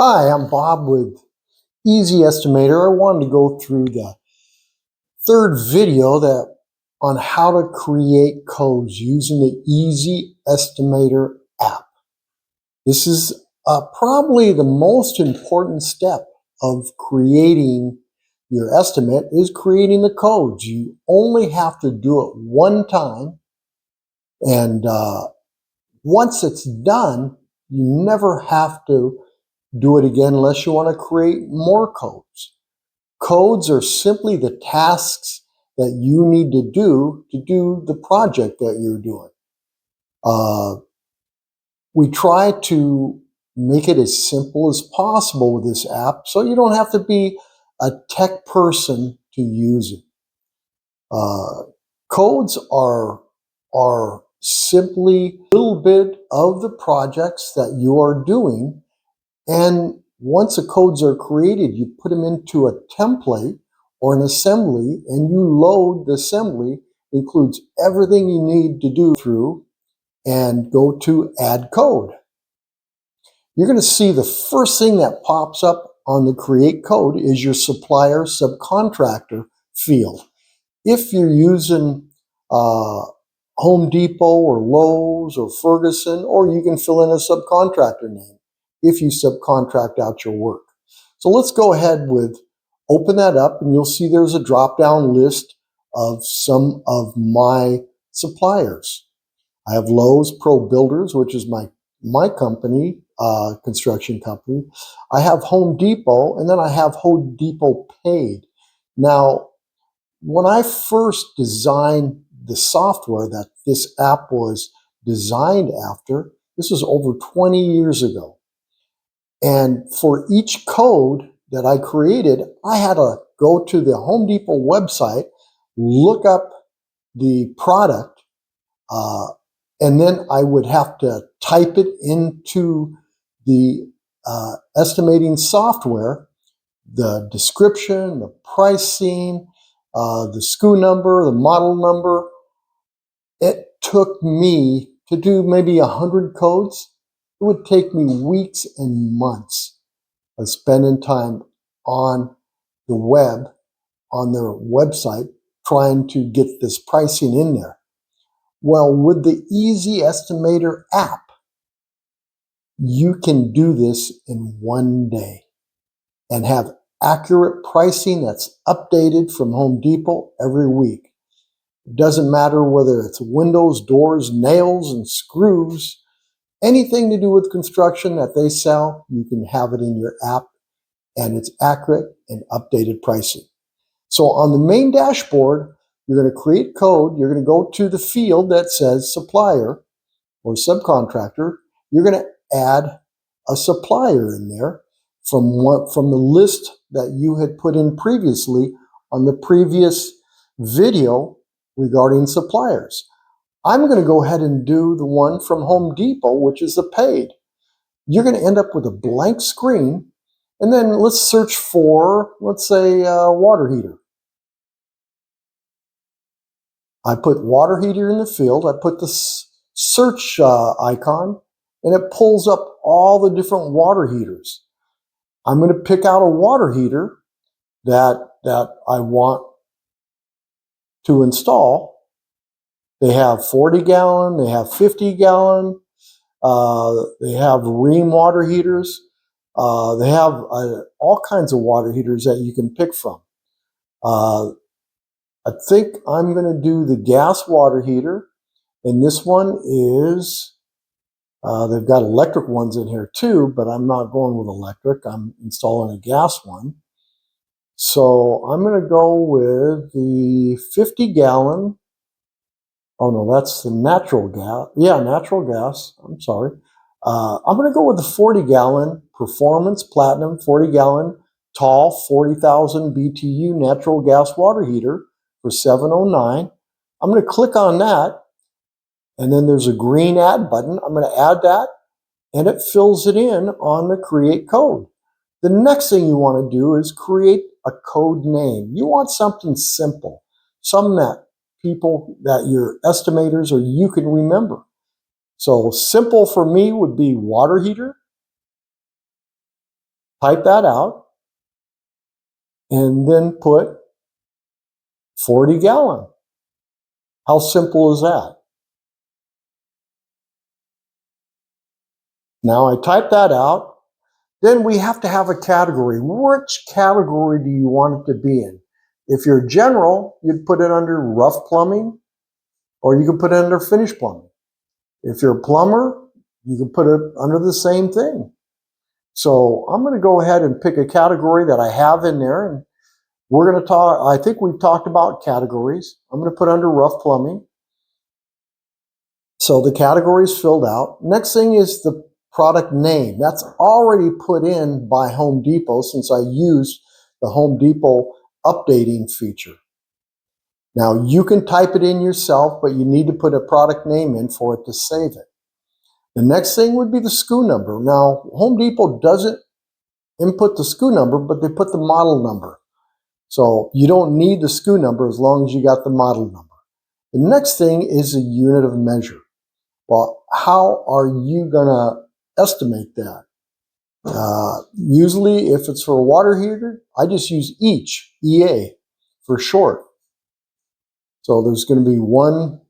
Hi, I'm Bob with Easy Estimator. I wanted to go through the third video on how to create codes using the Easy Estimator app. This is probably the most important step of creating your estimate is creating the codes. You only have to do it one time, and once it's done, you never have to do it again unless you want to create more codes. Codes are simply the tasks that you need to do the project that you're doing. We try to make it as simple as possible with this app so you don't have to be a tech person to use it. Codes are simply a little bit of the projects that you are doing, and once the codes are created, you put them into a template or an assembly, and you load the assembly. It includes everything you need to do through, and go to add code. You're going to see the first thing that pops up on the create code is your supplier subcontractor field. If you're using Home Depot or Lowe's or Ferguson, or you can fill in a subcontractor name if you subcontract out your work. So let's go ahead open that up, and you'll see there's a drop-down list of some of my suppliers. I have Lowe's Pro Builders, which is my company, construction company. I have Home Depot, and then I have Home Depot Paid. Now, when I first designed the software that this app was designed after, this was over 20 years ago. And for each code that I created, I had to go to the Home Depot website, look up the product, and then I would have to type it into the estimating software, the description, the pricing, the SKU number, the model number. It took me to do maybe 100 codes. It would take me weeks and months of spending time on the web, on their website, trying to get this pricing in there. Well, with the Easy Estimator app, you can do this in one day and have accurate pricing that's updated from Home Depot every week. It doesn't matter whether it's windows, doors, nails, and screws, anything to do with construction that they sell, you can have it in your app, and it's accurate and updated pricing. So on the main dashboard, you're going to create code. You're going to go to the field that says supplier or subcontractor. You're going to add a supplier in there from the list that you had put in previously on the previous video regarding suppliers. I'm going to go ahead and do the one from Home Depot, which is the paid. You're going to end up with a blank screen, and then let's search for, let's say, water heater. I put water heater in the field. I put the search icon, and it pulls up all the different water heaters. I'm going to pick out a water heater that I want to install. They have 40 gallon, they have 50 gallon, they have Rheem water heaters. They have all kinds of water heaters that you can pick from. I think I'm going to do the gas water heater, and this one is, they've got electric ones in here too, but I'm not going with electric. I'm installing a gas one. So I'm going to go with the 50 gallon. Oh no, that's the natural gas. Yeah, natural gas. I'm sorry. I'm going to go with the 40 gallon Performance Platinum 40 gallon tall 40,000 BTU natural gas water heater for $709. I'm going to click on that, and then there's a green add button. I'm going to add that, and it fills it in on the create code. The next thing you want to do is create a code name. You want something simple, something that people, that your estimators or you can remember. So simple for me would be water heater. type that out, and then put 40 gallon. How simple is that? Now I type that out. Then we have to have a category. Which category do you want it to be in? If you're general, you'd put it under rough plumbing, or you can put it under finished plumbing. If you're a plumber, you can put it under the same thing. So I'm going to go ahead and pick a category that I have in there, and we're going to talk. I think we've talked about categories. I'm going to put under rough plumbing. So the category is filled out. Next thing is the product name. That's already put in by Home Depot since I used the Home Depot updating feature. Now you can type it in yourself, but you need to put a product name in for it to save it. The next thing would be the SKU number. Now Home Depot doesn't input the SKU number, but they put the model number. So you don't need the SKU number as long as you got the model number. The next thing is a unit of measure. Well, how are you going to estimate that? Usually, if it's for a water heater, I just use each, EA, for short. So there's going to be one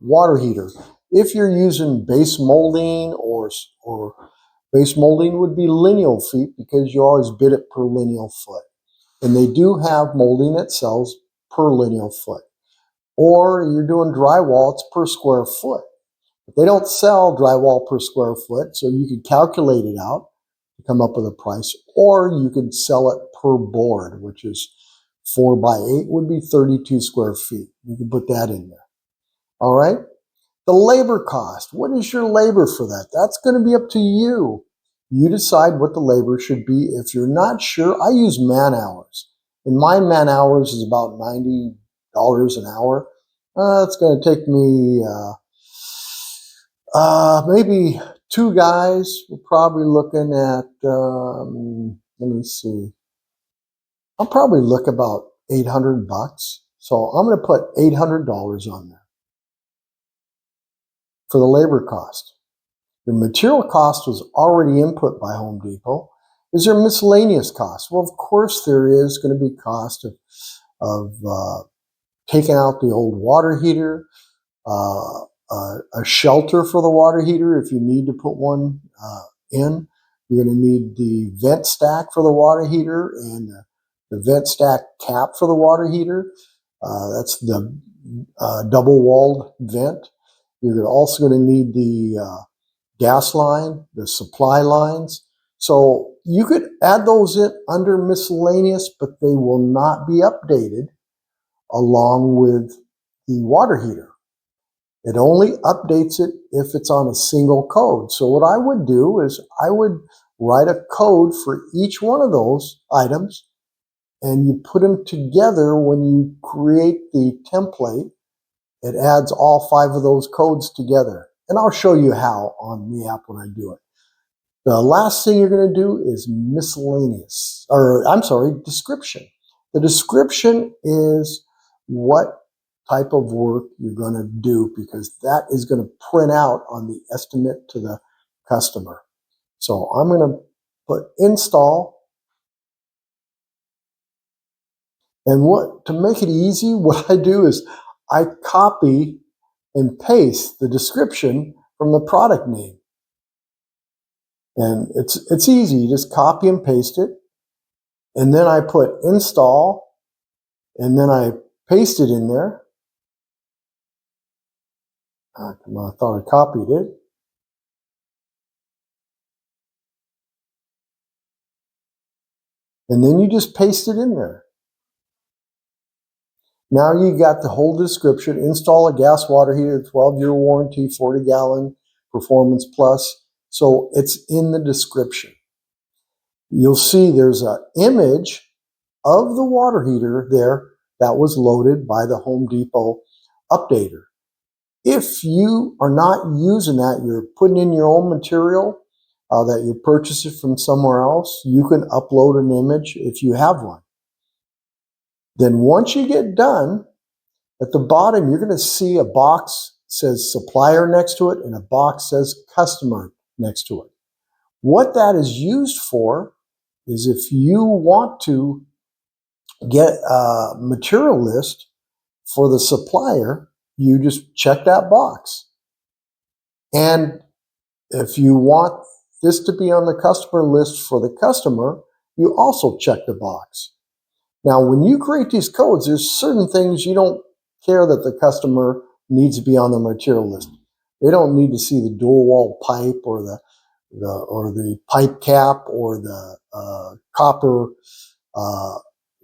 water heater. If you're using base molding or base molding would be lineal feet because you always bid it per lineal foot. And they do have molding that sells per lineal foot. Or you're doing drywall, it's per square foot. But they don't sell drywall per square foot, so you can calculate it out to come up with a price. Or you could sell it per board, which is 4 by 8 would be 32 square feet. You can put that in there. All right. The labor cost. What is your labor for that? That's going to be up to you. You decide what the labor should be. If you're not sure, I use man hours. And my man hours is about $90 an hour. It's going to take me maybe 2 guys. We're probably looking at, let me see. I'll probably look about $800. So I'm going to put $800 on there for the labor cost. The material cost was already input by Home Depot. Is there miscellaneous cost? Well, of course there is going to be cost of taking out the old water heater, a shelter for the water heater if you need to put one in. You're going to need the vent stack for the water heater and the vent stack cap for the water heater. That's the double-walled vent. You're also going to need the gas line, the supply lines. So you could add those in under miscellaneous, but they will not be updated along with the water heater. It only updates it if it's on a single code. So what I would do is I would write a code for each one of those items, and you put them together when you create the template. It adds all 5 of those codes together. And I'll show you how on the app when I do it. The last thing you're going to do is miscellaneous, description. The description is what type of work you're going to do because that is going to print out on the estimate to the customer. So I'm going to put install. And to make it easy, what I do is I copy and paste the description from the product name. And it's easy. You just copy and paste it. And then I put install, and then I paste it in there. I thought I copied it. And then you just paste it in there. Now you got the whole description. Install a gas water heater, 12-year warranty, 40 gallon, performance plus. So it's in the description. You'll see there's an image of the water heater there that was loaded by the Home Depot updater. If you are not using that, you're putting in your own material that you purchase it from somewhere else, you can upload an image if you have one. Then once you get done, at the bottom, you're going to see a box that says supplier next to it and a box says customer next to it. What that is used for is if you want to get a material list for the supplier, you just check that box. And if you want this to be on the customer list for the customer, you also check the box. Now, when you create these codes, there's certain things you don't care that the customer needs to be on the material list. They don't need to see the dual wall pipe or the pipe cap or the copper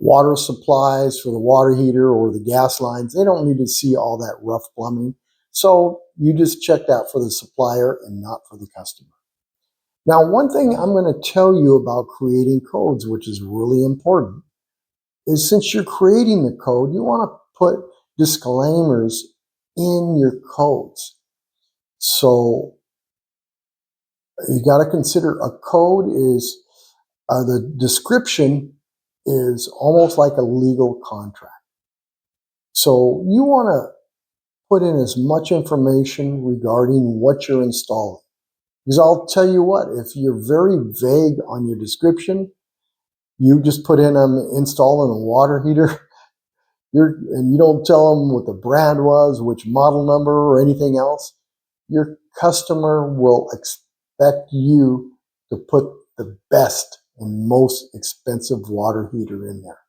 water supplies for the water heater or the gas lines. They don't need to see all that rough plumbing. So you just check that for the supplier and not for the customer. Now, one thing I'm going to tell you about creating codes, which is really important, is since you're creating the code, you want to put disclaimers in your codes. So you got to consider a code is the description is almost like a legal contract. So you want to put in as much information regarding what you're installing. Because I'll tell you what, if you're very vague on your description, you just put in I'm installing a water heater, and you don't tell them what the brand was, which model number or anything else, your customer will expect you to put the best and most expensive water heater in there.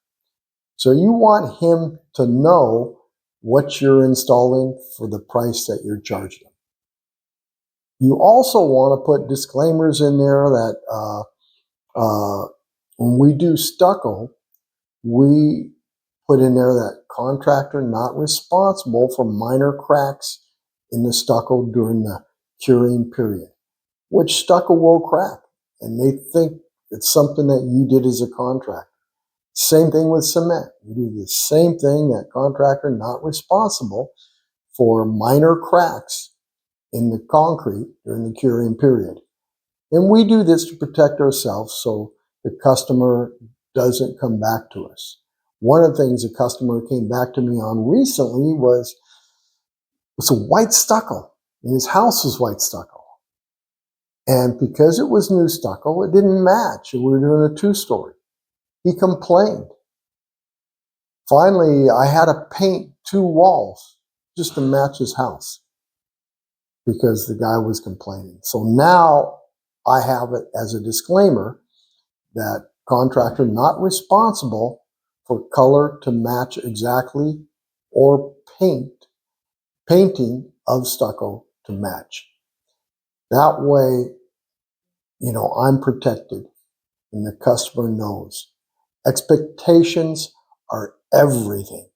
So you want him to know what you're installing for the price that you're charging him. You also want to put disclaimers in there that when we do stucco, we put in there that contractor not responsible for minor cracks in the stucco during the curing period, which stucco will crack, and they think it's something that you did as a contractor. Same thing with cement. You do the same thing, that contractor not responsible for minor cracks in the concrete during the curing period. And we do this to protect ourselves so the customer doesn't come back to us. One of the things a customer came back to me on recently was a white stucco, and his house was white stucco. And because it was new stucco, it didn't match. We were doing a 2-story. He complained. Finally, I had to paint 2 walls just to match his house because the guy was complaining. So now I have it as a disclaimer that contractor not responsible for color to match exactly or painting of stucco to match. That way, I'm protected and the customer knows. Expectations are everything.